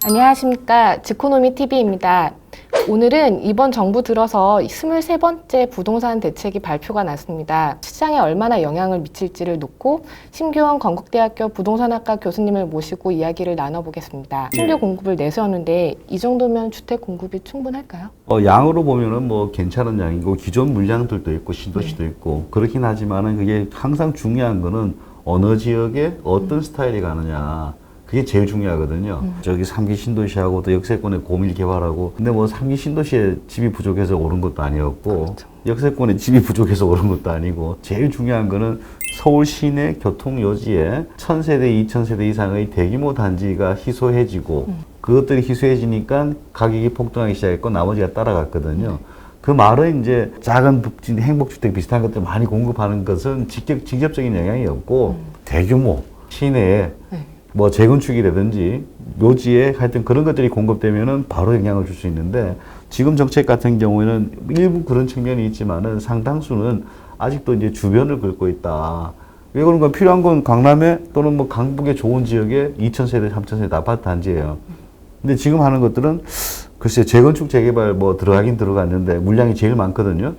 안녕하십니까. 지코노미 TV입니다. 오늘은 이번 정부 들어서 23번째 부동산 대책이 발표가 났습니다. 시장에 얼마나 영향을 미칠지를 놓고 심교원 건국대학교 부동산학과 교수님을 모시고 이야기를 나눠보겠습니다. 신규 공급을 내세웠는데 이 정도면 주택 공급이 충분할까요? 양으로 보면은 뭐 괜찮은 양이고 기존 물량들도 있고 신도시도 있고 그렇긴 하지만은 그게 항상 중요한 거는 어느 지역에 어떤 스타일이 가느냐. 그게 제일 중요하거든요. 저기 3기 신도시하고 또 역세권에 고밀 개발하고 근데 뭐 3기 신도시에 집이 부족해서 오른 것도 아니었고 그렇죠. 역세권에 집이 부족해서 오른 것도 아니고 제일 중요한 거는 서울 시내 교통 요지에 1000세대, 2000세대 이상의 대규모 단지가 희소해지고 그것들이 희소해지니까 가격이 폭등하기 시작했고 나머지가 따라갔거든요. 그 말은 이제 작은 행복주택 비슷한 것들 많이 공급하는 것은 직접적인 영향이 없고 대규모 시내에 뭐 재건축이라든지 묘지에 하여튼 그런 것들이 공급되면은 바로 영향을 줄 수 있는데 지금 정책 같은 경우에는 일부 그런 측면이 있지만은 상당수는 아직도 이제 주변을 긁고 있다. 왜 그런가? 필요한 건 강남에 또는 뭐 강북의 좋은 지역에 2000세대, 3000세대 아파트 단지예요. 근데 지금 하는 것들은 글쎄 재건축 재개발 뭐 들어가긴 들어갔는데 물량이 제일 많거든요.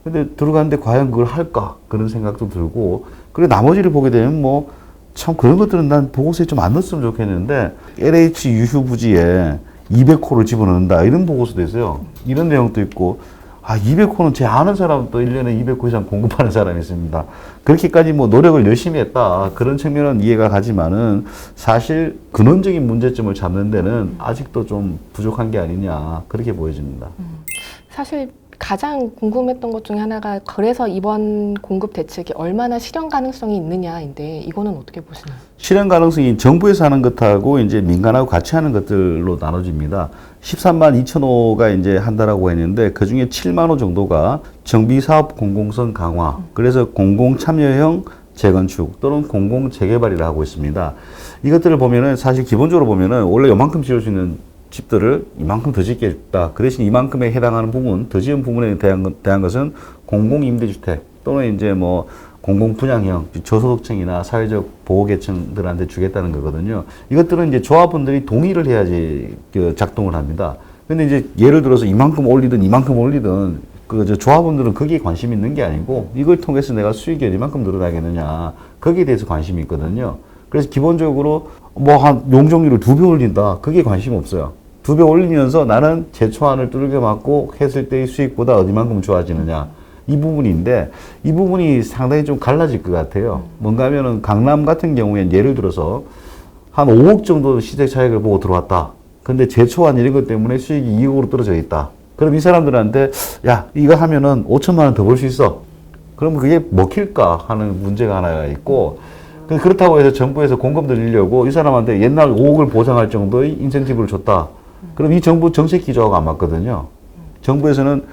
근데 들어갔는데 과연 그걸 할까? 그런 생각도 들고 그리고 나머지를 보게 되면 뭐 참 그런 것들은 난 보고서에 좀 안 넣었으면 좋겠는데 LH 유휴 부지에 200호를 집어넣는다 이런 보고서도 있어요. 이런 내용도 있고 200호는 제 아는 사람도 1년에 200호 이상 공급하는 사람이 있습니다. 그렇게까지 뭐 노력을 열심히 했다 그런 측면은 이해가 가지만은 사실 근원적인 문제점을 잡는 데는 아직도 좀 부족한 게 아니냐 그렇게 보여집니다. 사실 가장 궁금했던 것 중에 하나가 그래서 이번 공급 대책이 얼마나 실현 가능성이 있느냐인데 이거는 어떻게 보시나요? 실현 가능성이 정부에서 하는 것하고 이제 민간하고 같이 하는 것들로 나눠집니다. 13만 2천 호가 이제 한다라고 했는데 그 중에 7만 호 정도가 정비사업 공공성 강화, 그래서 공공참여형 재건축 또는 공공재개발이라 하고 있습니다. 이것들을 보면은 사실 기본적으로 보면은 원래 요만큼 지을 수 있는 집들을 이만큼 더 짓게 해줬다. 그 대신 이만큼에 해당하는 부분, 더 지은 부분에 대한 것은 공공임대주택 또는 이제 뭐 공공분양형 저소득층이나 사회적 보호계층들한테 주겠다는 거거든요. 이것들은 이제 조합원들이 동의를 해야지 작동을 합니다. 근데 이제 예를 들어서 이만큼 올리든 그 조합원들은 거기에 관심이 있는 게 아니고 이걸 통해서 내가 수익이 얼마만큼 늘어나겠느냐 거기에 대해서 관심이 있거든요. 그래서 기본적으로 뭐 한 용적률을 2배 올린다. 그게 관심 없어요. 2배 올리면서 나는 제초안을 두들겨 맞고 했을 때의 수익보다 어디만큼 좋아지느냐. 이 부분인데 이 부분이 상당히 좀 갈라질 것 같아요. 뭔가 하면은 강남 같은 경우엔 예를 들어서 한 5억 정도 시세 차익을 보고 들어왔다. 근데 제초안 이런 것 때문에 수익이 2억으로 떨어져 있다. 그럼 이 사람들한테 야 이거 하면은 5천만 원 더 벌 수 있어. 그러면 그게 먹힐까 하는 문제가 하나가 있고 그렇다고 해서 정부에서 공급 늘리려고 이 사람한테 옛날 5억을 보상할 정도의 인센티브를 줬다. 그럼 이 정부 정책 기조하고 안 맞거든요. 정부에서는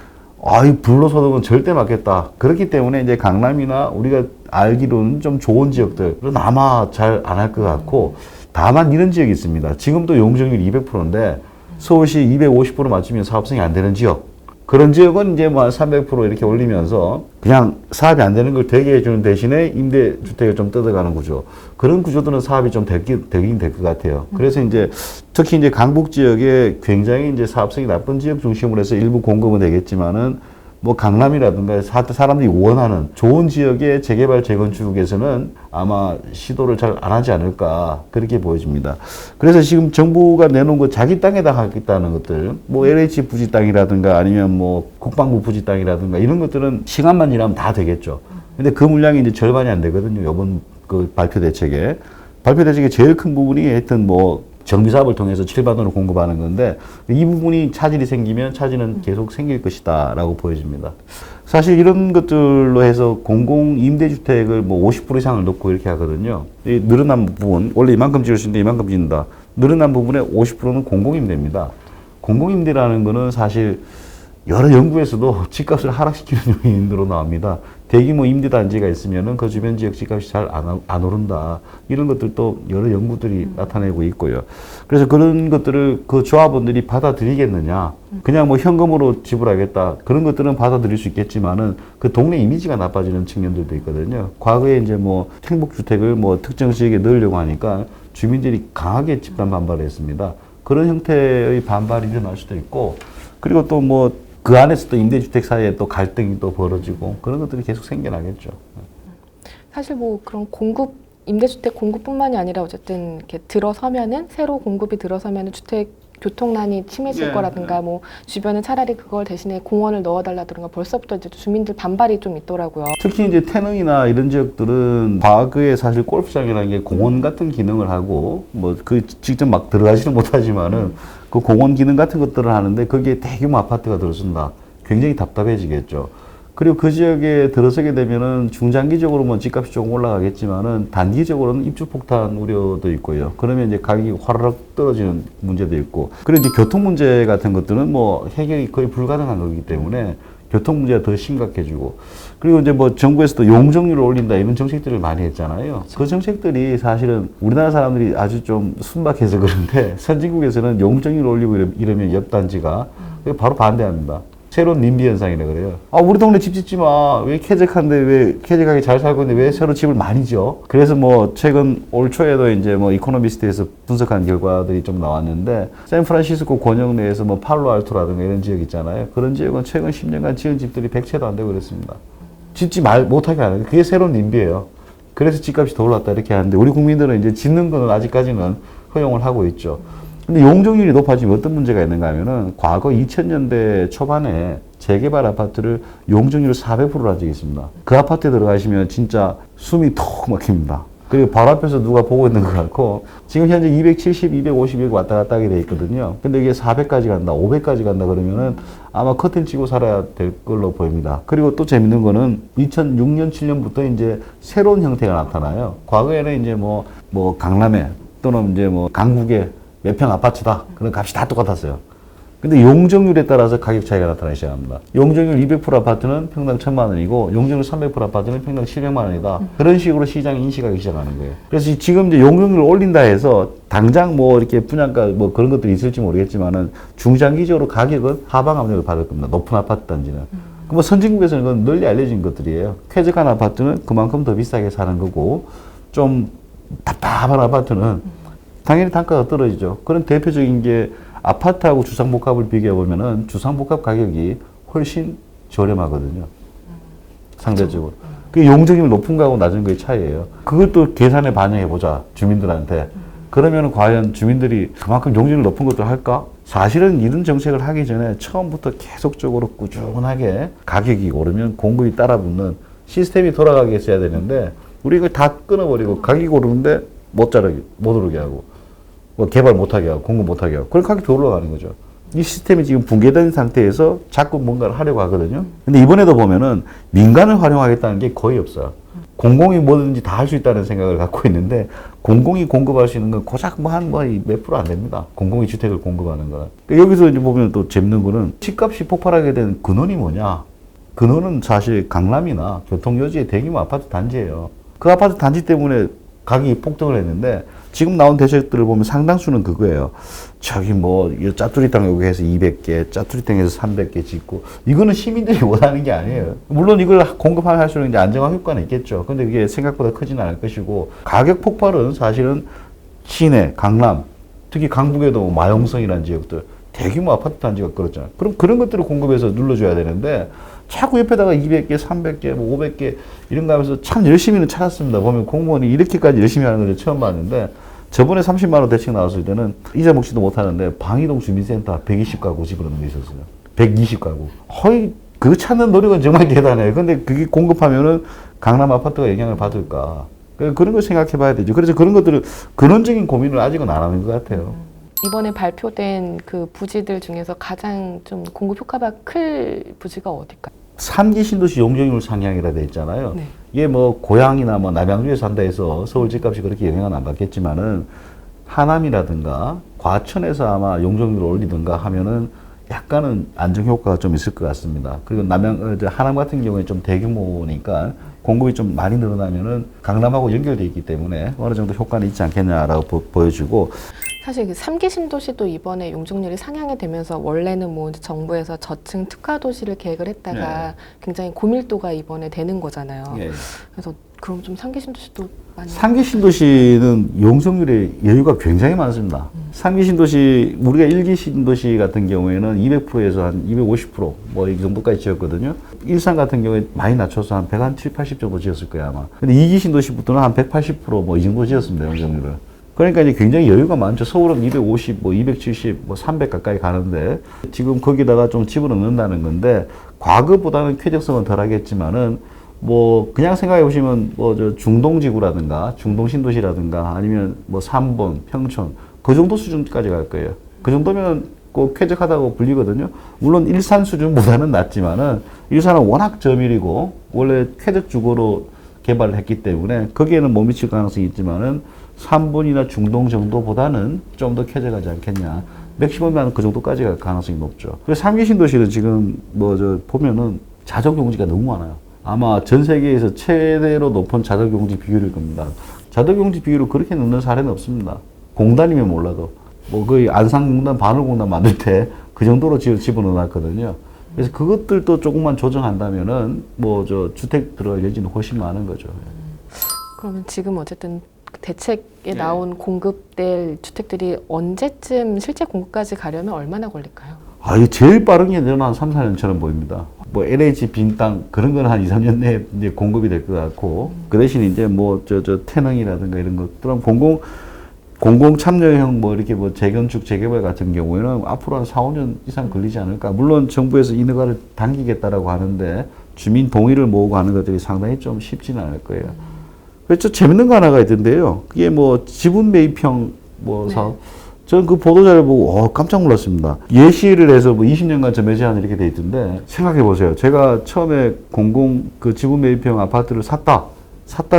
이 불로소득은 절대 맞겠다. 그렇기 때문에 이제 강남이나 우리가 알기로는 좀 좋은 지역들은 아마 잘 안 할 것 같고 다만 이런 지역이 있습니다. 지금도 용적률 200%인데 서울시 250% 맞추면 사업성이 안 되는 지역. 그런 지역은 이제 뭐 300% 이렇게 올리면서 그냥 사업이 안 되는 걸 되게 해주는 대신에 임대주택을 좀 뜯어가는 구조. 그런 구조들은 사업이 좀 되긴 될 것 같아요. 그래서 이제 특히 이제 강북 지역에 굉장히 이제 사업성이 나쁜 지역 중심으로 해서 일부 공급은 되겠지만은 뭐 강남이라든가 사람들이 원하는 좋은 지역의 재개발 재건축에서는 아마 시도를 잘 안 하지 않을까 그렇게 보여집니다. 그래서 지금 정부가 내놓은 거 자기 땅에다 하겠다는 것들 뭐 LH 부지 땅이라든가 아니면 뭐 국방부 부지 땅이라든가 이런 것들은 시간만 지나면 다 되겠죠. 근데 그 물량이 이제 절반이 안 되거든요. 이번 그 발표 대책에 제일 큰 부분이 하여튼 뭐 정비사업을 통해서 7만원을 공급하는 건데 이 부분이 차질이 생기면 차질은 계속 생길 것이다 라고 보여집니다. 사실 이런 것들로 해서 공공임대주택을 뭐 50% 이상을 놓고 이렇게 하거든요. 이 늘어난 부분, 원래 이만큼 지을 수 있는데 이만큼 짓는다. 늘어난 부분의 50%는 공공임대입니다. 공공임대라는 거는 사실 여러 연구에서도 집값을 하락시키는 요인으로 나옵니다. 대규모 임대단지가 있으면은 그 주변 지역 집값이 잘 안 오른다. 이런 것들도 여러 연구들이 나타내고 있고요. 그래서 그런 것들을 그 조합원들이 받아들이겠느냐. 그냥 뭐 현금으로 지불하겠다. 그런 것들은 받아들일 수 있겠지만은 그 동네 이미지가 나빠지는 측면들도 있거든요. 과거에 이제 뭐 행복주택을 뭐 특정 지역에 넣으려고 하니까 주민들이 강하게 집단 반발을 했습니다. 그런 형태의 반발이 일어날 수도 있고, 그리고 또 뭐 그 안에서 또 임대주택 사이에 또 갈등이 또 벌어지고 그런 것들이 계속 생겨나겠죠. 사실 뭐 그런 임대주택 공급뿐만이 아니라 어쨌든 이렇게 들어서면은 새로 공급이 들어서면은 교통난이 심해질 예, 거라든가 뭐 주변에 차라리 그걸 대신에 공원을 넣어달라든가 벌써부터 이제 주민들 반발이 좀 있더라고요. 특히 이제 태릉이나 이런 지역들은 과거에 사실 골프장이라는 게 공원 같은 기능을 하고 뭐 그 직접 막 들어가지는 못하지만은 그 공원 기능 같은 것들을 하는데 거기에 대규모 아파트가 들어선다. 굉장히 답답해지겠죠. 그리고 그 지역에 들어서게 되면은 중장기적으로 뭐 집값이 조금 올라가겠지만은 단기적으로는 입주 폭탄 우려도 있고요. 그러면 이제 가격이 화르륵 떨어지는 문제도 있고. 그리고 이제 교통 문제 같은 것들은 뭐 해결이 거의 불가능한 거기 때문에 교통 문제가 더 심각해지고. 그리고 이제 뭐 정부에서도 용적률을 올린다 이런 정책들을 많이 했잖아요. 그 정책들이 사실은 우리나라 사람들이 아주 좀 순박해서 그런데 선진국에서는 용적률을 올리고 이러면 옆 단지가 바로 반대합니다. 새로운 님비 현상이라 그래요. 아, 우리 동네 집 짓지 마. 왜 쾌적한데, 왜 쾌적하게 잘 살고 있는데 왜 새로 집을 많이 지어? 그래서 뭐 최근 올 초에도 이제 뭐 이코노미스트에서 분석한 결과들이 좀 나왔는데 샌프란시스코 권역 내에서 뭐 팔로알토라든가 이런 지역 있잖아요. 그런 지역은 최근 10년간 지은 집들이 100채도 안 되고 그랬습니다. 짓지 못하게 하는 그게 새로운 님비예요. 그래서 집값이 더 올랐다 이렇게 하는데 우리 국민들은 이제 짓는 거는 아직까지는 허용을 하고 있죠. 근데 용적률이 높아지면 어떤 문제가 있는가 하면은 과거 2000년대 초반에 재개발 아파트를 용적률 400%를 한 적이 있습니다. 그 아파트에 들어가시면 진짜 숨이 턱 막힙니다. 그리고 바로 앞에서 누가 보고 있는 것 같고 지금 현재 270, 250 이렇게 왔다 갔다 하게 돼 있거든요. 근데 이게 400까지 간다, 500까지 간다 그러면은 아마 커튼 치고 살아야 될 걸로 보입니다. 그리고 또 재밌는 거는 2006년, 7년부터 이제 새로운 형태가 나타나요. 과거에는 이제 뭐 강남에 또는 이제 뭐 강북에 몇 평 아파트다. 그런 값이 다 똑같았어요. 근데 용적률에 따라서 가격 차이가 나타나기 시작합니다. 용적률 200% 아파트는 평당 1,000만 원이고 용적률 300% 아파트는 평당 700만 원이다. 그런 식으로 시장이 인식하기 시작하는 거예요. 그래서 지금 이제 용적률을 올린다 해서 당장 뭐 이렇게 분양가 뭐 그런 것들이 있을지 모르겠지만은 중장기적으로 가격은 하방 압력을 받을 겁니다. 높은 아파트 단지는. 뭐 선진국에서는 그건 널리 알려진 것들이에요. 쾌적한 아파트는 그만큼 더 비싸게 사는 거고 좀 답답한 아파트는 당연히 단가가 떨어지죠. 그런 대표적인 게 아파트하고 주상복합을 비교해보면은 주상복합 가격이 훨씬 저렴하거든요. 상대적으로. 그게 용적률 높은 거하고 낮은 거의 차이예요. 그것도 계산에 반영해보자, 주민들한테. 그러면 과연 주민들이 그만큼 용적률 높은 것도 할까? 사실은 이런 정책을 하기 전에 처음부터 계속적으로 꾸준하게 가격이 오르면 공급이 따라붙는 시스템이 돌아가게 했어야 되는데 우리 이거 다 끊어버리고 가격이 오르는데 못 오르게 하고 뭐 개발 못하게 하고 공급 못하게 하고 그런 가격이 더 올라가는 거죠. 이 시스템이 지금 붕괴된 상태에서 자꾸 뭔가를 하려고 하거든요. 근데 이번에도 보면은 민간을 활용하겠다는 게 거의 없어요. 공공이 뭐든지 다 할 수 있다는 생각을 갖고 있는데 공공이 공급할 수 있는 건 고작 몇 프로 안 됩니다. 공공이 주택을 공급하는 거는. 여기서 이제 보면 또 재밌는 거는 집값이 폭발하게 된 근원이 뭐냐? 근원은 사실 강남이나 교통요지의 대규모 아파트 단지예요. 그 아파트 단지 때문에 가격이 폭등을 했는데 지금 나온 대책들을 보면 상당수는 그거예요. 저기 뭐 짜투리 땅 여기 해서 200개, 짜투리 땅에서 300개 짓고 이거는 시민들이 원하는 게 아니에요. 물론 이걸 공급할 수 있는 이제 안정화 효과는 있겠죠. 근데 그게 생각보다 크지는 않을 것이고 가격 폭발은 사실은 시내, 강남, 특히 강북에도 마용성이라는 지역들 대규모 아파트 단지가 그렇잖아요. 그럼 그런 것들을 공급해서 눌러줘야 되는데 자꾸 옆에다가 200개, 300개, 뭐 500개 이런 거 하면서 참 열심히는 찾았습니다. 보면 공무원이 이렇게까지 열심히 하는 걸 처음 봤는데 저번에 30만 원 대책 나왔을 때는 잊어먹지도 못하는데 방이동 주민센터 120가구 집어넣는 게 있었어요. 120가구. 허이 그 찾는 노력은 정말 대단해요. 근데 그게 공급하면은 강남 아파트가 영향을 받을까. 그런 걸 생각해 봐야 되죠. 그래서 그런 것들을 근원적인 고민을 아직은 안 하는 것 같아요. 이번에 발표된 그 부지들 중에서 가장 좀 공급 효과가 클 부지가 어딜까요? 3기 신도시 용적률 상향이라 돼 있잖아요. 네. 이게 뭐 고향이나 뭐 남양주에 산다 해서 서울 집값이 그렇게 영향은 안 받겠지만은 하남이라든가 과천에서 아마 용적률을 올리든가 하면은 약간은 안정 효과가 좀 있을 것 같습니다. 그리고 하남 같은 경우에 좀 대규모니까 공급이 좀 많이 늘어나면은 강남하고 연결돼 있기 때문에 어느 정도 효과는 있지 않겠냐라고 보여주고 사실 그 3기 신도시도 이번에 용적률이 상향이 되면서 원래는 뭐 이제 정부에서 저층 특화 도시를 계획을 했다가 굉장히 고밀도가 이번에 되는 거잖아요. 예. 그래서 그럼 좀 3기 신도시도 많이 3기 신도시는 용적률의 여유가 굉장히 많습니다. 3기 신도시, 우리가 1기 신도시 같은 경우에는 200%에서 한 250%뭐 이 정도까지 지었거든요. 일산 같은 경우에 많이 낮춰서 한 170, 80 정도 지었을 거야, 아마. 근데 2기 신도시부터는 한 180%뭐 이 정도 지었습니다, 용적률을. 그러니까 이제 굉장히 여유가 많죠. 서울은 250, 뭐 270, 뭐 300 가까이 가는데 지금 거기다가 좀 집어넣는다는 건데 과거보다는 쾌적성은 덜 하겠지만은 뭐 그냥 생각해 보시면 뭐 저 중동지구라든가 중동신도시라든가 아니면 뭐 삼본, 평촌 그 정도 수준까지 갈 거예요. 그 정도면 꼭 쾌적하다고 불리거든요. 물론 일산 수준보다는 낮지만은 일산은 워낙 저밀이고 원래 쾌적주거로 개발을 했기 때문에 거기에는 못 미칠 가능성이 있지만은 삼본이나 중동 정도보다는 좀 더 쾌적하지 않겠냐. 맥시멈은 그 정도까지 갈 가능성이 높죠. 그래서 3기 신도시는 지금 뭐 저 보면은 자적 용지가 너무 많아요. 아마 전 세계에서 최대로 높은 자적 용지 비율일 겁니다. 자적 용지 비율을 그렇게 넣는 사례는 없습니다. 공단이면 몰라도 뭐 거의 안산공단, 바늘공단 만들 때 그 정도로 집어넣어놨거든요. 그래서 그것들도 조금만 조정한다면은 뭐 저 주택 들어갈 여지는 훨씬 많은 거죠. 그러면 지금 어쨌든 대책에 나온 공급될 주택들이 언제쯤 실제 공급까지 가려면 얼마나 걸릴까요? 아, 이게 제일 빠른 게 저는 한 3, 4년처럼 보입니다. 뭐 LH 빈 땅 그런 건 한 2, 3년 내에 이제 공급이 될 것 같고 그 대신 이제 뭐 저 태능이라든가 이런 것들은 공공 참여형 뭐 이렇게 뭐 재건축 재개발 같은 경우에는 앞으로 한 4, 5년 이상 걸리지 않을까. 물론 정부에서 인허가를 당기겠다라고 하는데 주민 동의를 모으고 하는 것들이 상당히 좀 쉽지는 않을 거예요. 그래서 재밌는 거 하나가 있던데요. 그게 뭐 지분 매입형 뭐 사업. 저는 그 보도자를 보고 깜짝 놀랐습니다. 예시를 해서 뭐 20년간 전매 제한 이렇게 돼 있던데 생각해 보세요. 제가 처음에 그 지분 매입형 아파트를 샀다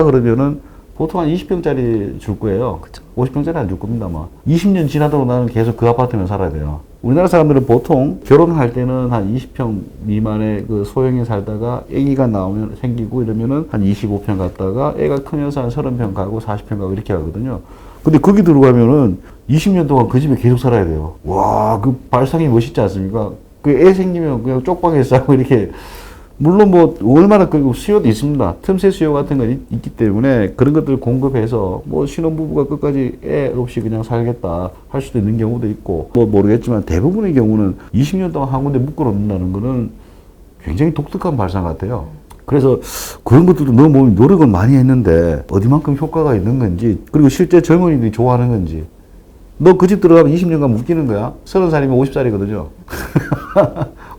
그러면은 보통 한 20평짜리 줄 거예요. 그쵸. 50평짜리 안 줄 겁니다, 아마. 20년 지나도록 나는 계속 그 아파트만 살아야 돼요. 우리나라 사람들은 보통 결혼할 때는 한 20평 미만의 그 소형에 살다가 아기가 나오면 생기고 이러면은 한 25평 갔다가 애가 크면서 한 30평 가고 40평 가고 이렇게 하거든요. 근데 거기 들어가면은 20년 동안 그 집에 계속 살아야 돼요. 와, 그 발상이 멋있지 않습니까? 그 애 생기면 그냥 쪽방에서 싸고 이렇게. 물론 뭐 얼마나 그 수요도 있습니다. 틈새 수요 같은 건 있기 때문에 그런 것들 공급해서 뭐 신혼부부가 끝까지 애 없이 그냥 살겠다 할 수도 있는 경우도 있고 뭐 모르겠지만 대부분의 경우는 20년 동안 한 군데 묶어 놓는다는 거는 굉장히 독특한 발상 같아요. 그래서 그런 것들도 너무 몸이 노력을 많이 했는데 어디만큼 효과가 있는 건지 그리고 실제 젊은이들이 좋아하는 건지 너 그 집 들어가면 20년간 묶이는 거야. 30살이면 50살이거든요.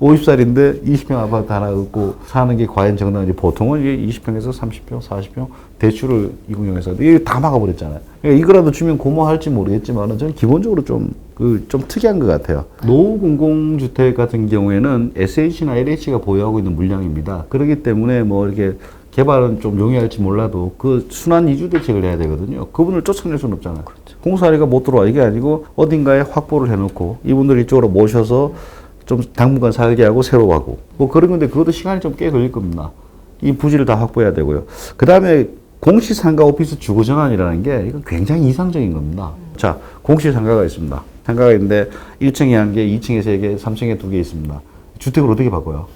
50살인데 20평 아파트 하나 얻고 사는 게 과연 정당한지 보통은 이게 20평에서 30평, 40평 대출을 이용해서 이게 다 막아버렸잖아요. 그러니까 이거라도 주면 고마워할지 모르겠지만 저는 기본적으로 좀 특이한 것 같아요. 노후 공공주택 같은 경우에는 SH나 LH가 보유하고 있는 물량입니다. 그렇기 때문에 뭐 이렇게 개발은 좀 용이할지 몰라도 그 순환 이주 대책을 해야 되거든요. 그분을 쫓아낼 수는 없잖아요. 그렇죠. 공사리가 못 들어와 이게 아니고 어딘가에 확보를 해놓고 이분들 이쪽으로 모셔서 좀 당분간 살게 하고 새로 하고 뭐 그런 건데 그것도 시간이 좀 꽤 걸릴 겁니다. 이 부지를 다 확보해야 되고요. 그 다음에 공시상가 오피스 주거 전환이라는 게 이건 굉장히 이상적인 겁니다. 자, 공시상가가 있습니다. 상가가 있는데 1층에 1개, 2층에 3개, 3층에 2개 있습니다. 주택을 어떻게 바꿔요?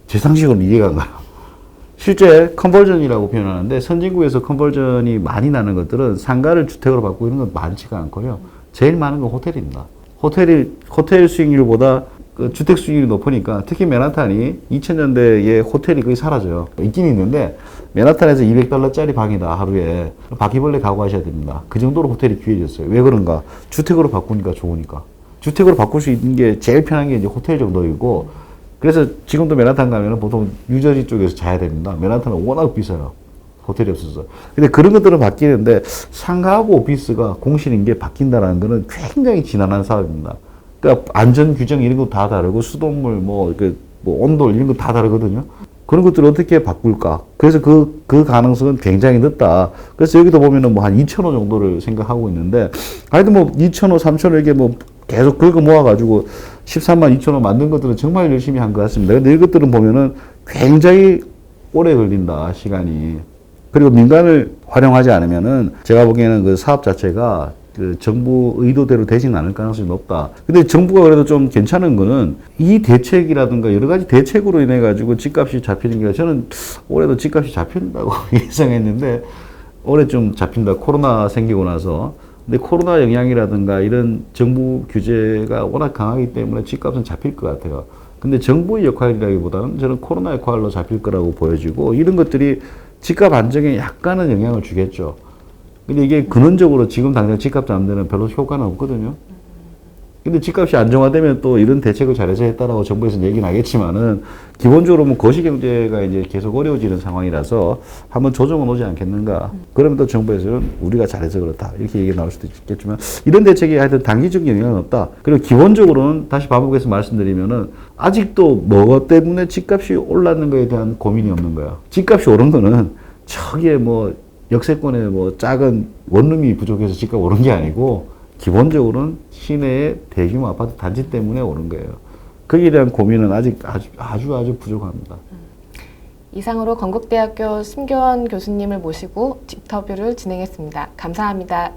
제 상식으로는 이해가 안 가요. 실제 컨버전이라고 표현하는데 선진국에서 컨버전이 많이 나는 것들은 상가를 주택으로 바꾸는 건 많지가 않고요. 제일 많은 건 호텔입니다. 호텔 수익률보다 그 주택 수익률이 높으니까 특히 맨하탄이 2000년대에 호텔이 거의 사라져요. 있긴 있는데 맨하탄에서 $200짜리 방이다 하루에 바퀴벌레 각오하셔야 됩니다. 그 정도로 호텔이 귀해졌어요. 왜 그런가? 주택으로 바꾸니까 좋으니까. 주택으로 바꿀 수 있는 게 제일 편한 게 이제 호텔 정도이고 그래서 지금도 맨하탄 가면은 보통 뉴저지 쪽에서 자야 됩니다. 맨하탄은 워낙 비싸요. 호텔이 없어서. 근데 그런 것들은 바뀌는데 상가하고 오피스가 공실인 게 바뀐다는 거는 굉장히 지난한 사업입니다. 그러니까 안전 규정 이런 거 다 다르고 수돗물 뭐 온도 이런 거 다 다르거든요. 그런 것들을 어떻게 바꿀까? 그래서 그 가능성은 굉장히 늦다. 그래서 여기도 보면은 뭐 한 2,000호 정도를 생각하고 있는데 하여튼 뭐 2,000호, 3,000호 이렇게 뭐 계속 긁어 모아가지고 13만 2,000호 만든 것들은 정말 열심히 한 것 같습니다. 근데 이것들은 보면은 굉장히 오래 걸린다, 시간이. 그리고 민간을 활용하지 않으면은 제가 보기에는 그 사업 자체가 그 정부 의도대로 되지는 않을 가능성이 높다. 근데 정부가 그래도 좀 괜찮은 거는 이 대책이라든가 여러 가지 대책으로 인해 가지고 집값이 잡히는 게 저는 올해도 집값이 잡힌다고 예상했는데 올해 좀 잡힌다. 코로나 생기고 나서. 근데 코로나 영향이라든가 이런 정부 규제가 워낙 강하기 때문에 집값은 잡힐 것 같아요. 근데 정부의 역할이라기보다는 저는 코로나 역할로 잡힐 거라고 보여지고 이런 것들이 집값 안정에 약간은 영향을 주겠죠. 근데 이게 근원적으로 지금 당장 집값 잡는 데는 별로 효과는 없거든요. 근데 집값이 안정화되면 또 이런 대책을 잘해서 했다라고 정부에서 얘기는 하겠지만은 기본적으로 뭐 거시경제가 이제 계속 어려워지는 상황이라서 한번 조정은 오지 않겠는가. 그러면 또 정부에서는 우리가 잘해서 그렇다. 이렇게 얘기가 나올 수도 있겠지만 이런 대책이 하여튼 단기적인 영향은 없다. 그리고 기본적으로는 다시 반복해서 말씀드리면은 아직도 뭐 때문에 집값이 올랐는 거에 대한 고민이 없는 거야. 집값이 오른 거는 저기에 뭐 역세권에 뭐 작은 원룸이 부족해서 집값 오른 게 아니고 기본적으로는 시내의 대규모 아파트 단지 때문에 오른 거예요. 거기에 대한 고민은 아직 아주 부족합니다. 이상으로 건국대학교 심교원 교수님을 모시고 인터뷰를 진행했습니다. 감사합니다.